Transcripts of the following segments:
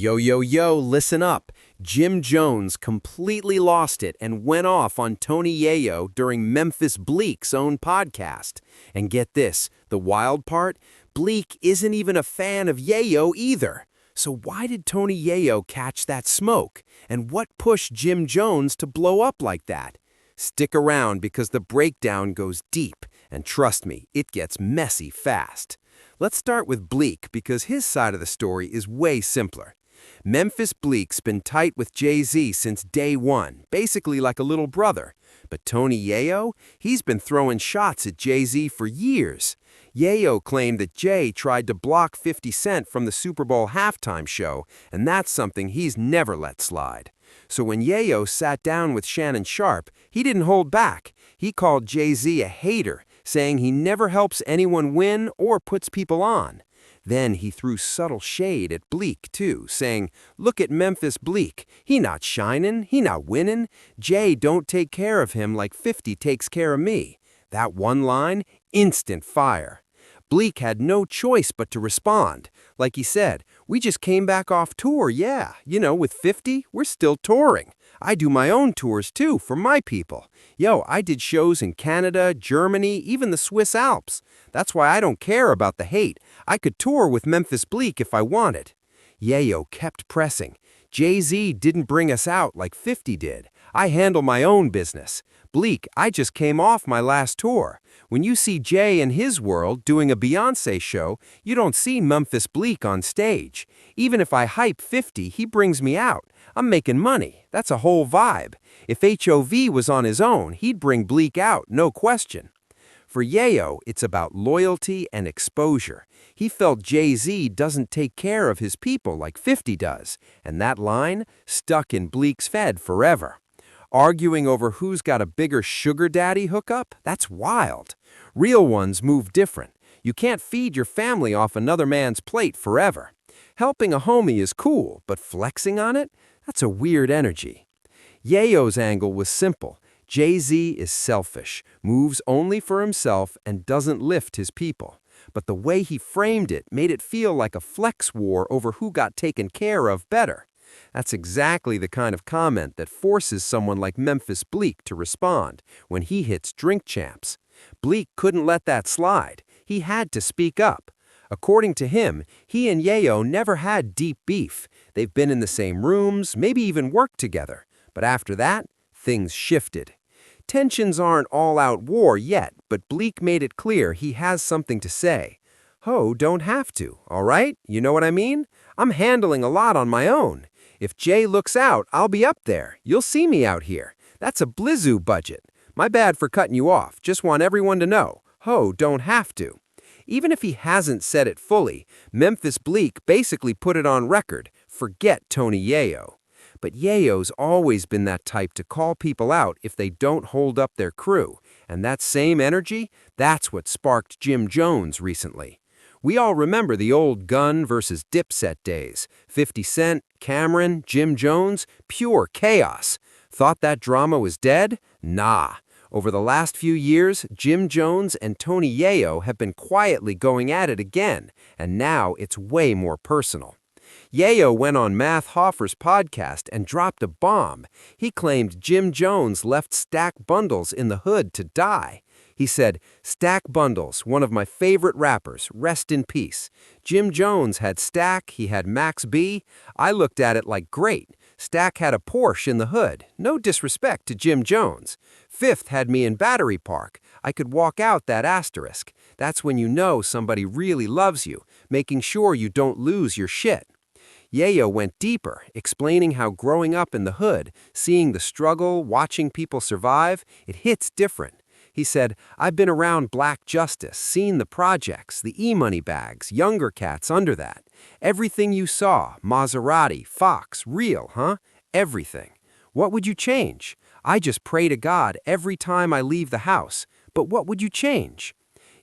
Yo, yo, yo, listen up. Jim Jones completely lost it and went off on Tony Yayo during Memphis Bleak's own podcast. And get this, the wild part? Bleak isn't even a fan of Yayo either. So why did Tony Yayo catch that smoke? And what pushed Jim Jones to blow up like that? Stick around because the breakdown goes deep, and trust me, it gets messy fast. Let's start with Bleak because his side of the story is way simpler. Memphis Bleak's been tight with Jay-Z since day one, basically like a little brother. But Tony Yayo, he's been throwing shots at Jay-Z for years. Yayo claimed that Jay tried to block 50 Cent from the Super Bowl halftime show, and that's something he's never let slide. So when Yayo sat down with Shannon Sharpe, he didn't hold back. He called Jay-Z a hater, saying he never helps anyone win or puts people on. Then he threw subtle shade at Bleak, too, saying, "Look at Memphis Bleak. He not shining, he not winning. Jay don't take care of him like 50 takes care of me." That one line, instant fire. Bleak had no choice but to respond. Like he said, "We just came back off tour, yeah. With 50, we're still touring. I do my own tours too, for my people. Yo, I did shows in Canada, Germany, even the Swiss Alps. That's why I don't care about the hate. I could tour with Memphis Bleak if I wanted." Yayo kept pressing. "Jay-Z didn't bring us out like 50 did. I handle my own business. Bleak, I just came off my last tour. When you see Jay and his world doing a Beyoncé show, you don't see Memphis Bleak on stage. Even if I hype 50, he brings me out. I'm making money. That's a whole vibe. If HOV was on his own, he'd bring Bleak out, no question." For Yayo, it's about loyalty and exposure. He felt Jay-Z doesn't take care of his people like 50 does, and that line stuck in Bleak's head forever. Arguing over who's got a bigger sugar daddy hookup? That's wild. Real ones move different. You can't feed your family off another man's plate forever. Helping a homie is cool, but flexing on it? That's a weird energy. Yayo's angle was simple. Jay-Z is selfish, moves only for himself, and doesn't lift his people. But the way he framed it made it feel like a flex war over who got taken care of better. That's exactly the kind of comment that forces someone like Memphis Bleak to respond when he hits Drink Champs. Bleak couldn't let that slide. He had to speak up. According to him, he and Yayo never had deep beef. They've been in the same rooms, maybe even worked together. But after that, things shifted. Tensions aren't all-out war yet, but Bleak made it clear he has something to say. Ho don't have to, all right? You know what I mean? I'm handling a lot on my own. If Jay looks out, I'll be up there. You'll see me out here. That's a Blizzoo budget. My bad for cutting you off. Just want everyone to know. Ho don't have to. Even if he hasn't said it fully, Memphis Bleak basically put it on record. Forget Tony Yayo. But Yayo's always been that type to call people out if they don't hold up their crew. And that same energy, that's what sparked Jim Jones recently. We all remember the old Gun versus Dipset days. 50 Cent, Cameron, Jim Jones, pure chaos. Thought that drama was dead? Nah. Over the last few years, Jim Jones and Tony Yayo have been quietly going at it again, and now it's way more personal. Yayo went on Math Hoffer's podcast and dropped a bomb. He claimed Jim Jones left Stack Bundles in the hood to die. He said, "Stack Bundles, one of my favorite rappers, rest in peace. Jim Jones had Stack, he had Max B. I looked at it like, great. Stack had a Porsche in the hood. No disrespect to Jim Jones. Fifth had me in Battery Park. I could walk out that asterisk. That's when you know somebody really loves you, making sure you don't lose your shit." Yayo went deeper, explaining how growing up in the hood, seeing the struggle, watching people survive, it hits different. He said, "I've been around Black Justice, seen the projects, the e-money bags, younger cats under that. Everything you saw, Maserati, Fox, real, huh? Everything. What would you change? I just pray to God every time I leave the house. But what would you change?"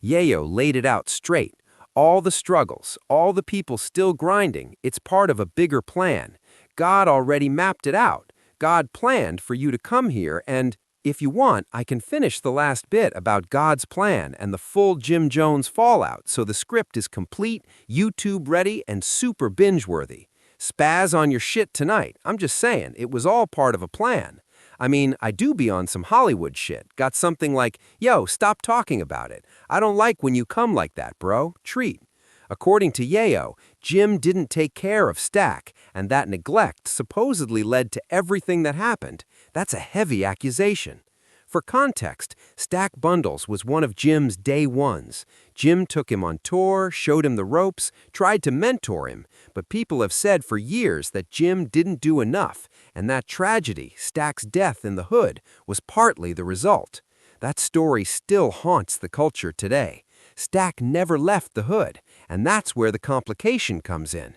Yayo laid it out straight. All the struggles, all the people still grinding, it's part of a bigger plan. God already mapped it out. God planned for you to come here and, if you want, I can finish the last bit about God's plan and the full Jim Jones fallout so the script is complete, YouTube ready, and super binge-worthy. spaz on your shit tonight. I'm just saying, it was all part of a plan. I mean, I do be on some Hollywood shit. Got something like, yo, stop talking about it. I don't like when you come like that, bro. Treat. According to Yayo, Jim didn't take care of Stack, and that neglect supposedly led to everything that happened. That's a heavy accusation. For context, Stack Bundles was one of Jim's day ones. Jim took him on tour, showed him the ropes, tried to mentor him, but people have said for years that Jim didn't do enough, and that tragedy, Stack's death in the hood, was partly the result. That story still haunts the culture today. Stack never left the hood, and that's where the complication comes in.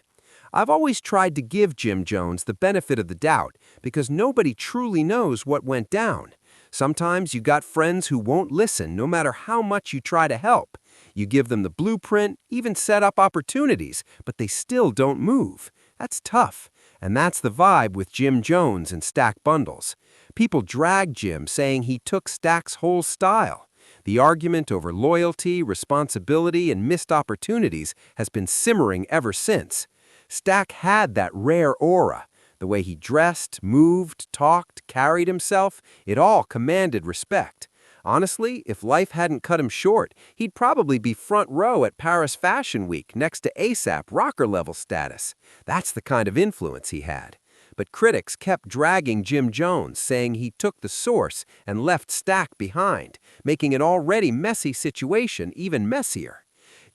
I've always tried to give Jim Jones the benefit of the doubt because nobody truly knows what went down. Sometimes you got friends who won't listen no matter how much you try to help. You give them the blueprint, even set up opportunities, but they still don't move. That's tough, and that's the vibe with Jim Jones and Stack Bundles. People drag Jim saying he took Stack's whole style. The argument over loyalty, responsibility, and missed opportunities has been simmering ever since. Stack had that rare aura. The way he dressed, moved, talked, carried himself, it all commanded respect. Honestly, if life hadn't cut him short, he'd probably be front row at Paris Fashion Week next to ASAP rocker-level status. That's the kind of influence he had. But critics kept dragging Jim Jones, saying he took the source and left Stack behind, making an already messy situation even messier.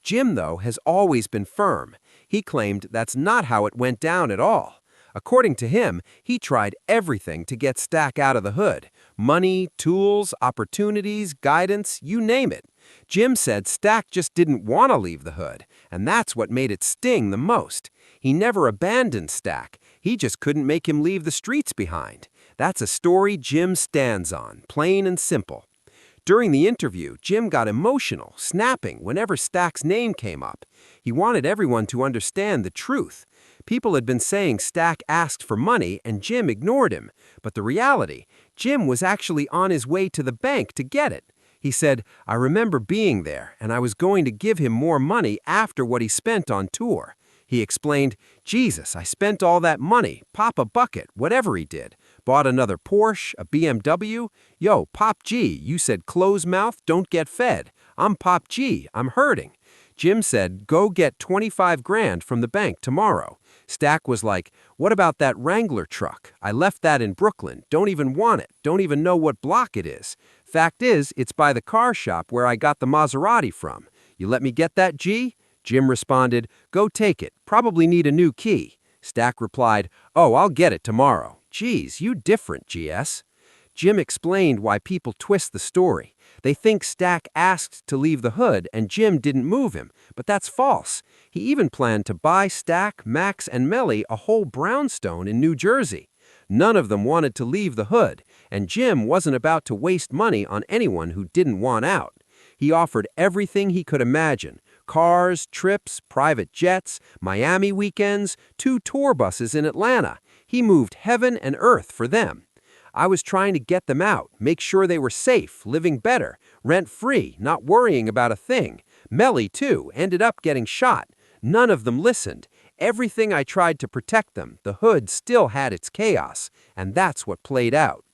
Jim, though, has always been firm. He claimed that's not how it went down at all. According to him, he tried everything to get Stack out of the hood. Money, tools, opportunities, guidance, you name it. Jim said Stack just didn't want to leave the hood, and that's what made it sting the most. He never abandoned Stack. He just couldn't make him leave the streets behind. That's a story Jim stands on, plain and simple. During the interview, Jim got emotional, snapping whenever Stack's name came up. He wanted everyone to understand the truth. People had been saying Stack asked for money and Jim ignored him, but the reality, Jim was actually on his way to the bank to get it. He said, "I remember being there, and I was going to give him more money after what he spent on tour." He explained, "Jesus, I spent all that money, pop a bucket, whatever he did. Bought another Porsche, a BMW. Yo, Pop G, you said close mouth, don't get fed. I'm Pop G, I'm hurting." Jim said, "Go get 25 grand from the bank tomorrow." Stack was like, "What about that Wrangler truck? I left that in Brooklyn, don't even want it, don't even know what block it is. Fact is, it's by the car shop where I got the Maserati from. You let me get that, G?" Jim responded, "Go take it, probably need a new key." Stack replied, "Oh, I'll get it tomorrow." "Geez, you different, GS." Jim explained why people twist the story. They think Stack asked to leave the hood and Jim didn't move him, but that's false. He even planned to buy Stack, Max, and Melly a whole brownstone in New Jersey. None of them wanted to leave the hood, and Jim wasn't about to waste money on anyone who didn't want out. He offered everything he could imagine: cars, trips, private jets, Miami weekends, 2 tour buses in Atlanta. He moved heaven and earth for them. "I was trying to get them out, make sure they were safe, living better, rent-free, not worrying about a thing. Melly, too, ended up getting shot. None of them listened. Everything I tried to protect them, the hood still had its chaos, and that's what played out."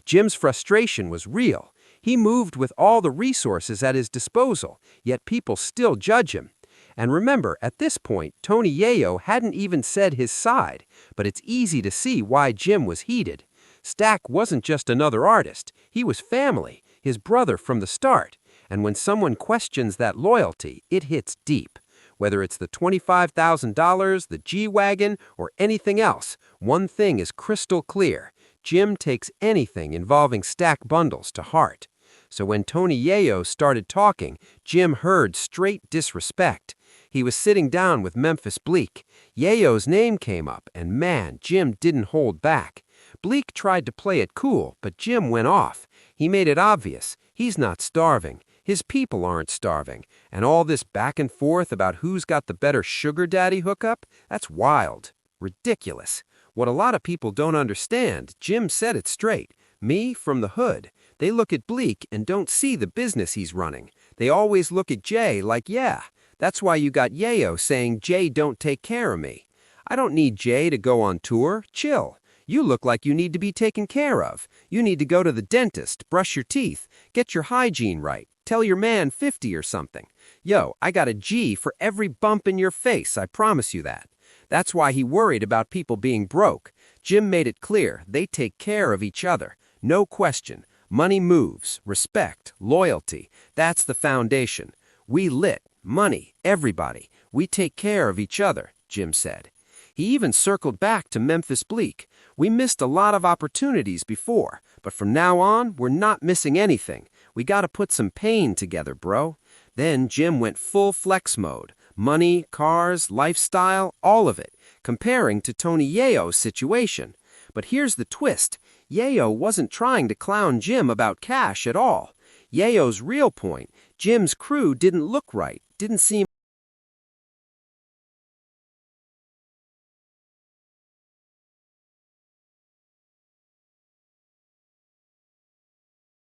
Jim's frustration was real. He moved with all the resources at his disposal, yet people still judge him. And remember, at this point, Tony Yayo hadn't even said his side, but it's easy to see why Jim was heated. Stack wasn't just another artist, he was family, his brother from the start. And when someone questions that loyalty, it hits deep. Whether it's the $25,000, the G-Wagon, or anything else, one thing is crystal clear: Jim takes anything involving Stack Bundles to heart. So when Tony Yayo started talking, Jim heard straight disrespect. He was sitting down with Memphis Bleek. Yayo's name came up, and man, Jim didn't hold back. Bleek tried to play it cool, but Jim went off. He made it obvious. He's not starving. His people aren't starving. And all this back and forth about who's got the better sugar daddy hookup, that's wild. Ridiculous. What a lot of people don't understand, Jim said it straight. Me, from the hood. They look at Bleek and don't see the business he's running. They always look at Jay like, yeah, that's why you got Yayo saying Jay don't take care of me. I don't need Jay to go on tour. Chill. You look like you need to be taken care of. You need to go to the dentist, brush your teeth, get your hygiene right, tell your man 50 or something. Yo, I got a G for every bump in your face, I promise you that. That's why he worried about people being broke. Jim made it clear they take care of each other. No question. Money moves, respect, loyalty. That's the foundation. We lit, money, everybody. We take care of each other, Jim said. He even circled back to Memphis Bleak. We missed a lot of opportunities before, but from now on, we're not missing anything. We gotta put some pain together, bro. Then Jim went full flex mode. Money, cars, lifestyle, all of it, comparing to Tony Yayo's situation. But here's the twist. Yayo wasn't trying to clown Jim about cash at all. Yayo's real point, Jim's crew didn't look right, didn't seem